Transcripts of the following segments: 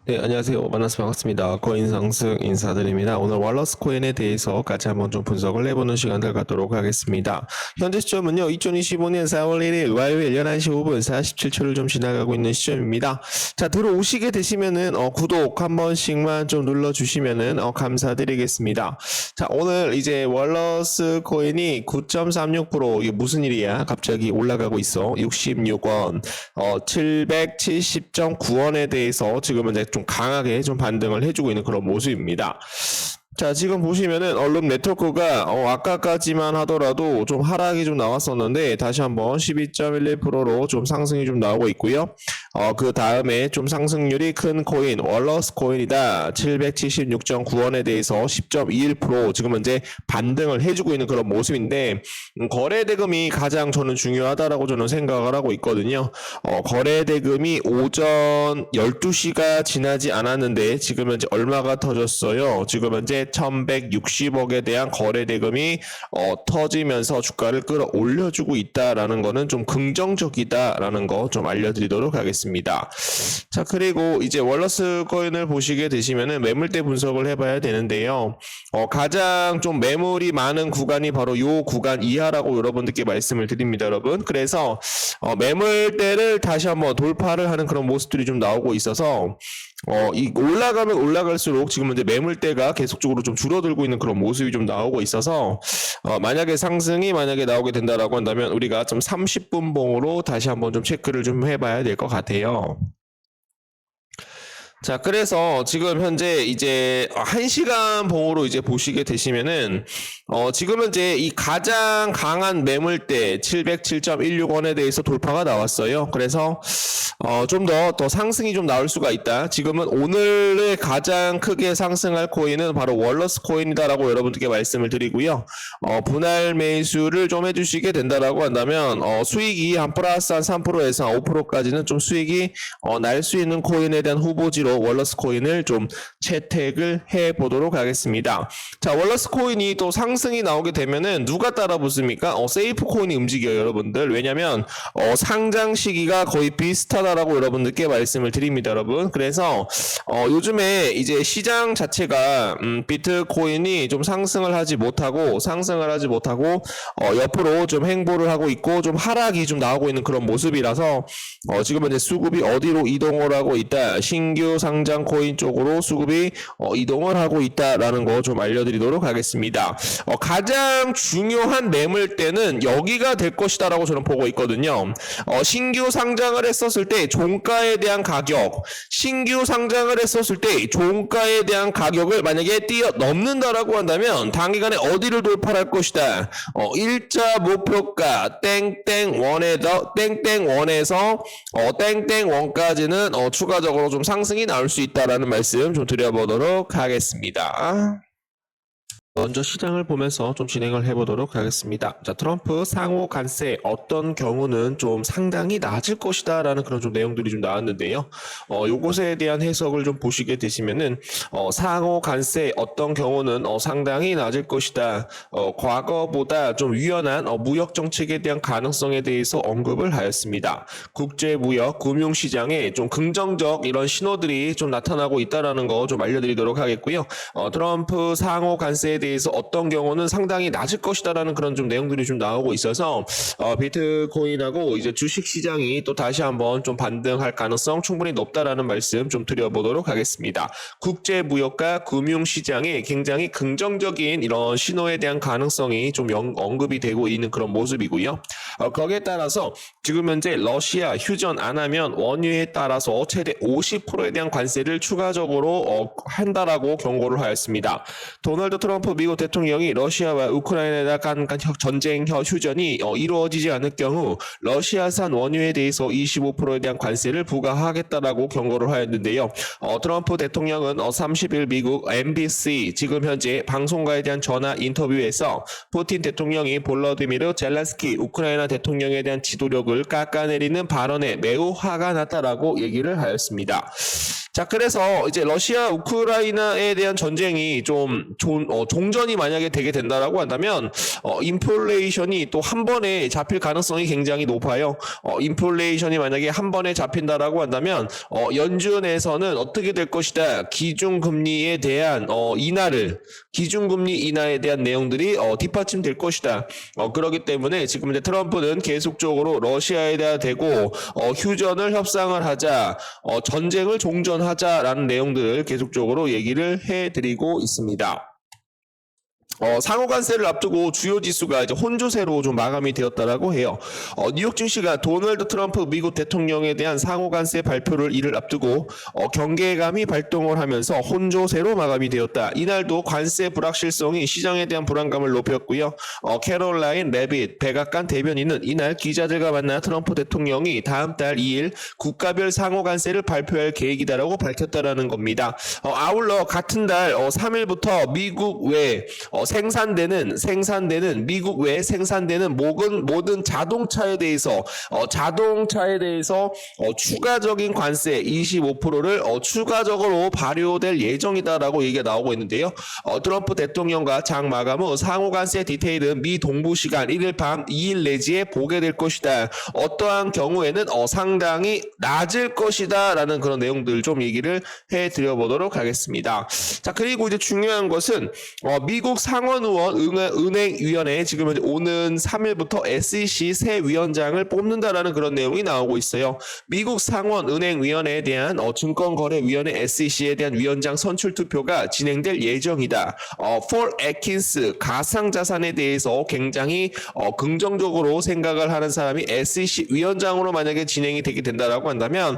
네, 안녕하세요. 만나서 반갑습니다. 코인 상승 인사드립니다. 오늘 월러스 코인에 대해서 같이 한번 좀 분석을 해보는 시간을 갖도록 하겠습니다. 현재 시점은요, 2025년 4월 1일 화요일 11시 5분 47초를 좀 지나가고 있는 시점입니다. 자, 들어오시게 되시면은, 구독 한 번씩만 좀 눌러주시면은, 감사드리겠습니다. 자, 오늘 이제 월러스 코인이 9.36%, 이게 무슨 일이야? 갑자기 올라가고 있어. 66원, 770.9원에 대해서 지금은 이제 좀 강하게 좀 반등을 해주고 있는 그런 모습입니다. 자, 지금 보시면은 언론 네트워크가 아까까지만 하더라도 좀 하락이 좀 나왔었는데 다시 한번 12.11%로 좀 상승이 좀 나오고 있고요. 그 다음에 좀 상승률이 큰 코인 월러스 코인이다. 776.9원에 대해서 10.21% 지금 현재 반등을 해주고 있는 그런 모습인데 거래 대금이 가장 저는 중요하다라고 저는 생각을 하고 있거든요. 거래 대금이 오전 12시가 지나지 않았는데 지금 현재 얼마가 터졌어요? 지금 현재 1160억에 대한 거래 대금이 터지면서 주가를 끌어올려주고 있다라는 거는 좀 긍정적이다라는 거 좀 알려드리도록 하겠습니다. 자, 그리고 이제 월러스 코인을 보시게 되시면은 매물대 분석을 해봐야 되는데요. 가장 좀 매물이 많은 구간이 바로 요 구간 이하라고 여러분들께 말씀을 드립니다, 여러분. 그래서 매물대를 다시 한번 돌파를 하는 그런 모습들이 좀 나오고 있어서 이 올라가면 올라갈수록 지금 이제 매물대가 계속적으로 좀 줄어들고 있는 그런 모습이 좀 나오고 있어서 만약에 상승이 만약에 나오게 된다라고 한다면 우리가 좀 30분 봉으로 다시 한번 좀 체크를 좀 해봐야 될 것 같아요. 자, 그래서 지금 현재 이제 1시간 봉으로 이제 보시게 되시면은, 지금 현재 이 가장 강한 매물대 707.16원에 대해서 돌파가 나왔어요. 그래서, 좀 더 상승이 좀 나올 수가 있다. 지금은 오늘의 가장 크게 상승할 코인은 바로 월러스 코인이다라고 여러분들께 말씀을 드리고요. 분할 매수를 좀 해주시게 된다라고 한다면, 수익이 한 플러스 한 3%에서 5%까지는 좀 수익이, 날 수 있는 코인에 대한 후보지로 월러스 코인을 좀 채택을 해 보도록 하겠습니다. 자, 월러스 코인이 또 상승이 나오게 되면은 누가 따라 붙습니까? 세이프 코인이 움직여요, 여러분들. 왜냐면 상장 시기가 거의 비슷하다라고 여러분들께 말씀을 드립니다, 여러분. 그래서 요즘에 이제 시장 자체가 비트코인이 좀 상승을 하지 못하고 옆으로 좀 행보를 하고 있고 좀 하락이 좀 나오고 있는 그런 모습이라서 지금 이제 수급이 어디로 이동을 하고 있다. 신규 상장 코인 쪽으로 수급이 이동을 하고 있다라는 거 좀 알려드리도록 하겠습니다. 가장 중요한 매물대는 여기가 될 것이다라고 저는 보고 있거든요. 신규 상장을 했었을 때 종가에 대한 가격, 신규 상장을 했었을 때 종가에 대한 가격을 만약에 뛰어넘는다라고 한다면 단기간에 어디를 돌파할 것이다. 일자 목표가 땡땡원에서 땡땡원까지는 추가적으로 좀 상승이 나올 수 있다라는 말씀 좀 드려보도록 하겠습니다. 먼저 시장을 보면서 좀 진행을 해보도록 하겠습니다. 자, 트럼프 상호 관세 어떤 경우는 좀 상당히 낮을 것이다 라는 그런 좀 내용들이 좀 나왔는데요. 요것에 대한 해석을 좀 보시게 되시면은 상호 관세 어떤 경우는 상당히 낮을 것이다. 과거보다 좀 유연한 무역 정책에 대한 가능성에 대해서 언급을 하였습니다. 국제 무역 금융시장에 좀 긍정적 이런 신호들이 좀 나타나고 있다라는 거 좀 알려드리도록 하겠고요. 트럼프 상호 관세에 대해서 어떤 경우는 상당히 낮을 것이다라는 그런 좀 내용들이 좀 나오고 있어서 비트코인하고 이제 주식 시장이 또 다시 한번 좀 반등할 가능성 충분히 높다라는 말씀 좀 드려보도록 하겠습니다. 국제 무역과 금융 시장에 굉장히 긍정적인 이런 신호에 대한 가능성이 좀 언급이 되고 있는 그런 모습이고요. 거기에 따라서 지금 현재 러시아 휴전 안 하면 원유에 따라서 최대 50%에 대한 관세를 추가적으로 한다라고 경고를 하였습니다. 도널드 트럼프 미국 대통령이 러시아와 우크라이나 간 전쟁 휴전이 이루어지지 않을 경우 러시아산 원유에 대해서 25%에 대한 관세를 부과하겠다라고 경고를 하였는데요. 트럼프 대통령은 30일 미국 MBC 지금 현재 방송과에 대한 전화 인터뷰에서 푸틴 대통령이 볼로디미르 젤렌스키 우크라이나 대통령에 대한 지도력을 깎아내리는 발언에 매우 화가 났다라고 얘기를 하였습니다. 자, 그래서 이제 러시아 우크라이나에 대한 전쟁이 좀 종전이 만약에 되게 된다라고 한다면 인플레이션이 또 한 번에 잡힐 가능성이 굉장히 높아요. 인플레이션이 만약에 한 번에 잡힌다라고 한다면 연준에서는 어떻게 될 것이다. 기준금리에 대한 기준금리 인하에 대한 내용들이 뒷받침될 것이다. 그렇기 때문에 지금 이제 트럼프는 계속적으로 러시아에 대고 휴전을 협상을 하자, 전쟁을 종전하자라는 내용들을 계속적으로 얘기를 해드리고 있습니다. 상호간세를 앞두고 주요 지수가 이제 혼조세로 좀 마감이 되었다라고 해요. 뉴욕 증시가 도널드 트럼프 미국 대통령에 대한 상호간세 발표를 이를 앞두고 경계감이 발동을 하면서 혼조세로 마감이 되었다. 이날도 관세 불확실성이 시장에 대한 불안감을 높였고요. 캐롤라인 레빗 백악관 대변인은 이날 기자들과 만나 트럼프 대통령이 다음 달 2일 국가별 상호간세를 발표할 계획이다라고 밝혔다라는 겁니다. 아울러 같은 달 3일부터 미국 외 미국 외에 생산되는 모든 자동차에 대해서 추가적인 관세 25%를 추가적으로 발효될 예정이다라고 얘기가 나오고 있는데요. 트럼프 대통령과 장 마감 후 상호관세 디테일은 미 동부 시간 1일 밤 2일 내지에 보게 될 것이다. 어떠한 경우에는 상당히 낮을 것이다 라는 그런 내용들 좀 얘기를 해드려 보도록 하겠습니다. 자, 그리고 이제 중요한 것은 미국 상원의원 은행위원회 지금 오는 3일부터 SEC 새 위원장을 뽑는다라는 그런 내용이 나오고 있어요. 미국 상원은행위원회에 대한 증권거래위원회 SEC에 대한 위원장 선출 투표가 진행될 예정이다. 폴 애킨스 가상자산에 대해서 굉장히 긍정적으로 생각을 하는 사람이 SEC 위원장으로 만약에 진행이 되게 된다라고 한다면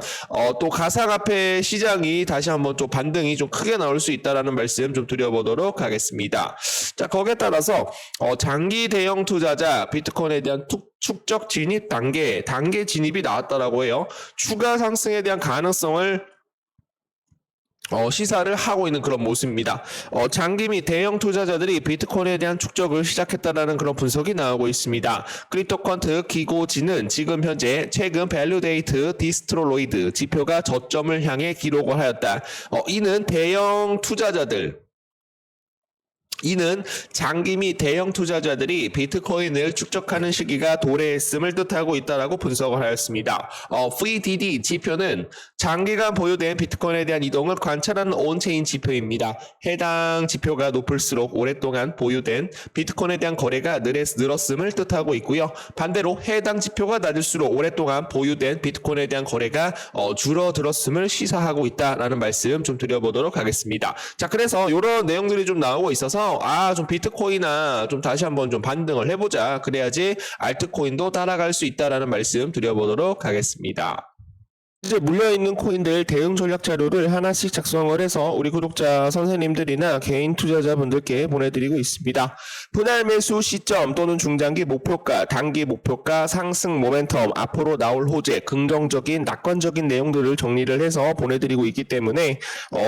또 가상화폐 시장이 다시 한번 좀 반등이 좀 크게 나올 수 있다라는 말씀 좀 드려보도록 하겠습니다. 자, 거기에 따라서 장기 대형 투자자 비트코인에 대한 축적 진입 단계 진입이 나왔다라고 해요. 추가 상승에 대한 가능성을 시사를 하고 있는 그런 모습입니다. 장기 및 대형 투자자들이 비트코인에 대한 축적을 시작했다라는 그런 분석이 나오고 있습니다. 크립토컨트 기고지는 지금 현재 최근 밸류데이트 디스트로로이드 지표가 저점을 향해 기록을 하였다. 이는 장기 및 대형 투자자들이 비트코인을 축적하는 시기가 도래했음을 뜻하고 있다라고 분석을 하였습니다. FDD 지표는 장기간 보유된 비트코인에 대한 이동을 관찰하는 온체인 지표입니다. 해당 지표가 높을수록 오랫동안 보유된 비트코인에 대한 거래가 늘었음을 뜻하고 있고요. 반대로 해당 지표가 낮을수록 오랫동안 보유된 비트코인에 대한 거래가 줄어들었음을 시사하고 있다라는 말씀 좀 드려보도록 하겠습니다. 자, 그래서 이런 내용들이 좀 나오고 있어서 좀 비트코인이나 좀 다시 한번 좀 반등을 해보자. 그래야지 알트코인도 따라갈 수 있다라는 말씀 드려보도록 하겠습니다. 이제 물려있는 코인들 대응 전략 자료를 하나씩 작성을 해서 우리 구독자 선생님들이나 개인 투자자분들께 보내드리고 있습니다. 분할 매수 시점 또는 중장기 목표가, 단기 목표가, 상승 모멘텀, 앞으로 나올 호재, 긍정적인 낙관적인 내용들을 정리를 해서 보내드리고 있기 때문에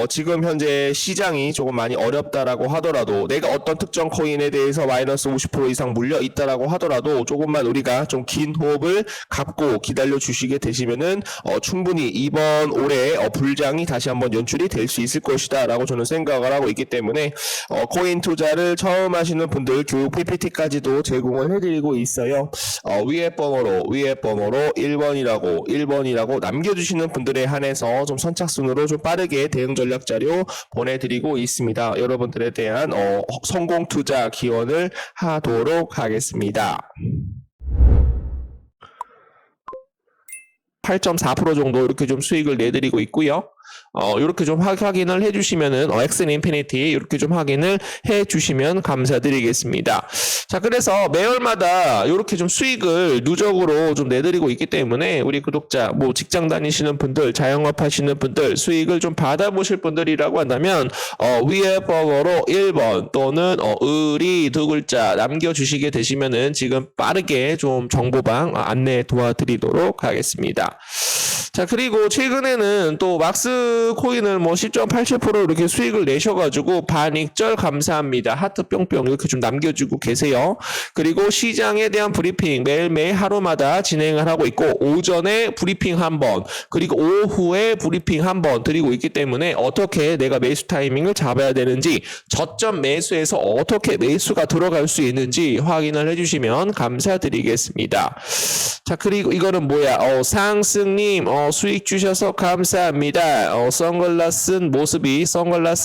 지금 현재 시장이 조금 많이 어렵다라고 하더라도, 내가 어떤 특정 코인에 대해서 마이너스 50% 이상 물려 있다라고 하더라도 조금만 우리가 좀 긴 호흡을 갖고 기다려 주시게 되시면은 충분히 이번 올해 불장이 다시 한번 연출이 될 수 있을 것이다 라고 저는 생각을 하고 있기 때문에 코인 투자를 처음 하시는 분들 교육 PPT까지도 제공을 해드리고 있어요. 위에 번호로 1번이라고 남겨주시는 분들에 한해서 좀 선착순으로 좀 빠르게 대응 전략 자료 보내드리고 있습니다. 여러분들에 대한 성공 투자 기원을 하도록 하겠습니다. 8.4% 정도 이렇게 좀 수익을 내드리고 있고요. 이렇게 좀 확인을 해주시면은 엑슨 인피니티 이렇게 좀 확인을 해주시면 감사드리겠습니다. 자, 그래서 매월마다 이렇게 좀 수익을 누적으로 좀 내드리고 있기 때문에 우리 구독자, 직장 다니시는 분들, 자영업 하시는 분들, 수익을 좀 받아보실 분들이라고 한다면 위에 번호로 1번 또는 의리 두 글자 남겨주시게 되시면은 지금 빠르게 좀 정보방 안내 도와드리도록 하겠습니다. 자, 그리고 최근에는 또 막스 코인을 뭐 10.87% 이렇게 수익을 내셔가지고 반익절 감사합니다. 하트 뿅뿅 이렇게 좀 남겨주고 계세요. 그리고 시장에 대한 브리핑 매일매일 하루마다 진행을 하고 있고, 오전에 브리핑 한 번, 그리고 오후에 브리핑 한 번 드리고 있기 때문에 어떻게 내가 매수 타이밍을 잡아야 되는지, 저점 매수에서 어떻게 매수가 들어갈 수 있는지 확인을 해주시면 감사드리겠습니다. 자, 그리고 이거는 뭐야? 상승님 수익 주셔서 감사합니다. 선글라스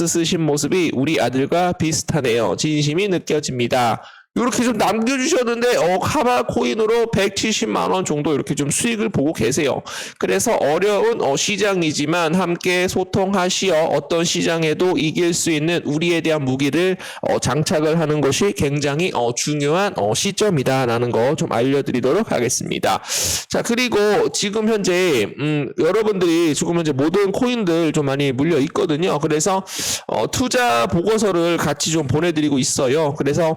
쓰신 모습이 우리 아들과 비슷하네요. 진심이 느껴집니다. 이렇게 좀 남겨주셨는데 카바 코인으로 170만 원 정도 이렇게 좀 수익을 보고 계세요. 그래서 어려운 시장이지만 함께 소통하시어 어떤 시장에도 이길 수 있는 우리에 대한 무기를 장착을 하는 것이 굉장히 중요한 시점이다라는 거 좀 알려드리도록 하겠습니다. 자, 그리고 지금 현재 여러분들이 지금 현재 모든 코인들 좀 많이 물려 있거든요. 그래서 투자 보고서를 같이 좀 보내드리고 있어요. 그래서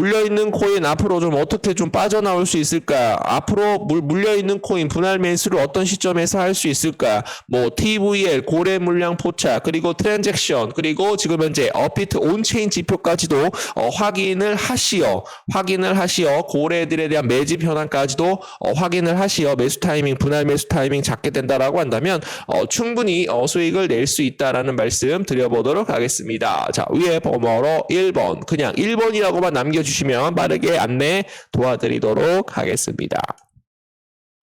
물려있는 코인 앞으로 좀 어떻게 좀 빠져나올 수 있을까? 앞으로 물려있는 코인 분할 매수를 어떤 시점에서 할 수 있을까? 뭐 TVL, 고래 물량 포착, 그리고 트랜잭션, 그리고 지금 현재 업비트 온체인 지표까지도 확인을 하시어 고래들에 대한 매집 현황까지도 확인을 하시어 매수 타이밍, 분할 매수 타이밍 잡게 된다라고 한다면 충분히 수익을 낼 수 있다라는 말씀 드려보도록 하겠습니다. 자, 위에 번호로 1번, 그냥 1번이라고만 남겨주시면 빠르게 안내 도와드리도록 하겠습니다.